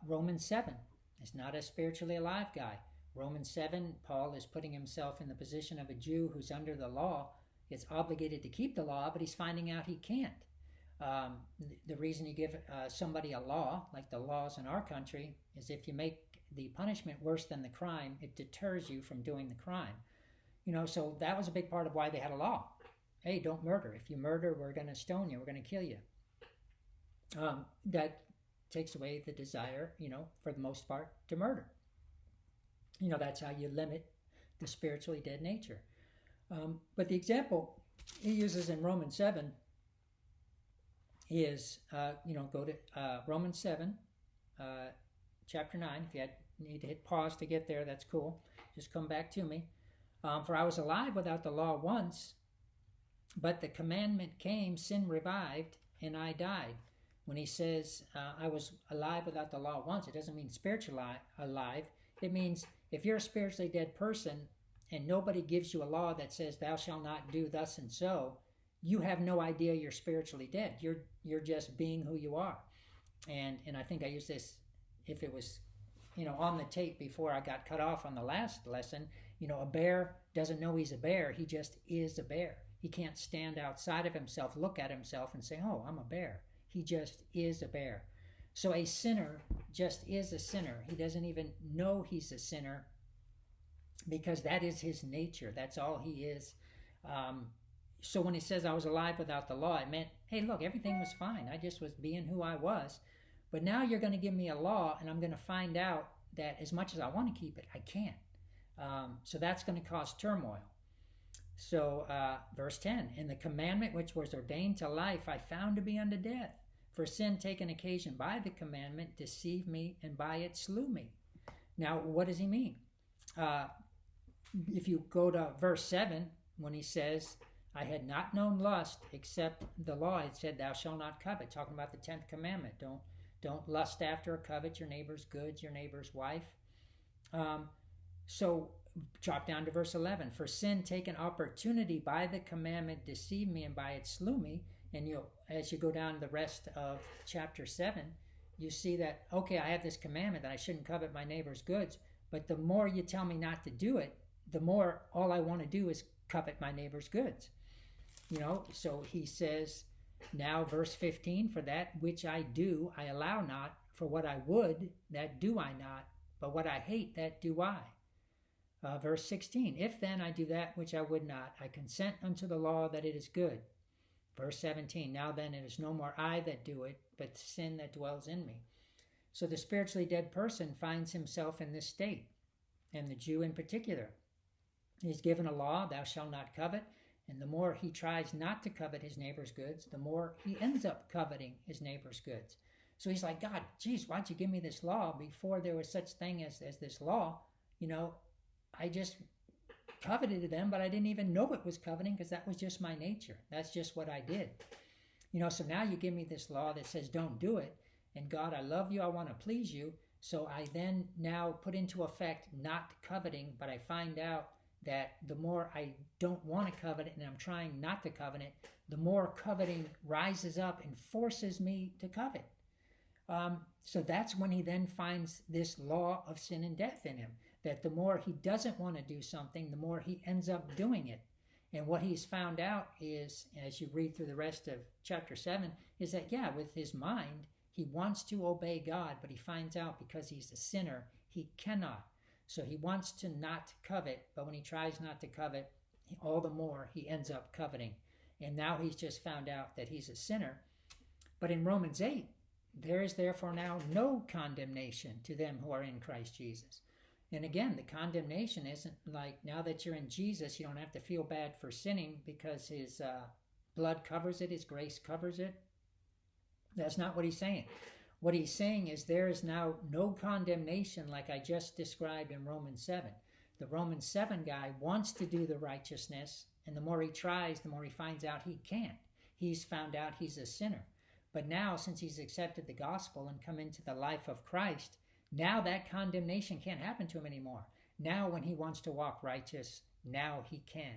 Romans 7 is not a spiritually alive guy. Romans 7, Paul is putting himself in the position of a Jew who's under the law, is obligated to keep the law, but he's finding out he can't. The reason you give somebody a law, like the laws in our country, is if you make the punishment worse than the crime, it deters you from doing the crime. So that was a big part of why they had a law. Hey, don't murder. If you murder, we're going to stone you. We're going to kill you. That takes away the desire, for the most part, to murder. That's how you limit the spiritually dead nature. But the example he uses in Romans 7 is, go to Romans 7, chapter 9. If you need to hit pause to get there, that's cool. Just come back to me. For I was alive without the law once, but the commandment came, sin revived, and I died. When he says, I was alive without the law once, it doesn't mean spiritually alive. It means if you're a spiritually dead person and nobody gives you a law that says thou shalt not do thus and so, you have no idea you're spiritually dead. You're just being who you are. And I think I used this, if it was on the tape before I got cut off on the last lesson, a bear doesn't know he's a bear. He just is a bear. He can't stand outside of himself, look at himself and say, oh, I'm a bear. He just is a bear. So a sinner just is a sinner. He doesn't even know he's a sinner because that is his nature. That's all he is. So when he says I was alive without the law, it meant, hey, look, everything was fine. I just was being who I was. But now you're going to give me a law, and I'm going to find out that as much as I want to keep it, I can't. So that's going to cause turmoil. So verse 10, and the commandment which was ordained to life I found to be unto death. For sin taken occasion by the commandment deceived me, and by it slew me. Now, what does he mean? If you go to verse 7, when he says, I had not known lust except the law. It said, thou shalt not covet, talking about the 10th commandment. Don't lust after or covet your neighbor's goods, your neighbor's wife. So drop down to verse 11. For sin taken opportunity by the commandment deceived me, and by it slew me. And as you go down the rest of chapter 7, you see that, okay, I have this commandment that I shouldn't covet my neighbor's goods. But the more you tell me not to do it, the more all I want to do is covet my neighbor's goods. So he says, now verse 15, for that which I do, I allow not. For what I would, that do I not. But what I hate, that do I. Verse 16, if then I do that which I would not, I consent unto the law that it is good. Verse 17, now then it is no more I that do it, but sin that dwells in me. So the spiritually dead person finds himself in this state, and the Jew in particular. He's given a law, thou shalt not covet, and the more he tries not to covet his neighbor's goods, the more he ends up coveting his neighbor's goods. So he's like, God, geez, why'd you give me this law before there was such thing as this law? I just coveted them, but I didn't even know it was coveting because that was just my nature. That's just what I did. So now you give me this law that says don't do it. And God, I love you. I want to please you. So I then now put into effect not coveting, but I find out that the more I don't want to covet it and I'm trying not to covet it, the more coveting rises up and forces me to covet. So that's when he then finds this law of sin and death in him, that the more he doesn't want to do something, the more he ends up doing it. And what he's found out is, as you read through the rest of chapter 7, is that, with his mind, he wants to obey God, but he finds out because he's a sinner, he cannot. So he wants to not covet, but when he tries not to covet, all the more he ends up coveting. And now he's just found out that he's a sinner. But in Romans 8, there is therefore now no condemnation to them who are in Christ Jesus. And again, the condemnation isn't like now that you're in Jesus, you don't have to feel bad for sinning because his blood covers it, his grace covers it. That's not what he's saying. What he's saying is there is now no condemnation like I just described in Romans 7. The Romans 7 guy wants to do the righteousness, and the more he tries, the more he finds out he can't. He's found out he's a sinner. But now, since he's accepted the gospel and come into the life of Christ, now that condemnation can't happen to him anymore. Now when he wants to walk righteous, now he can.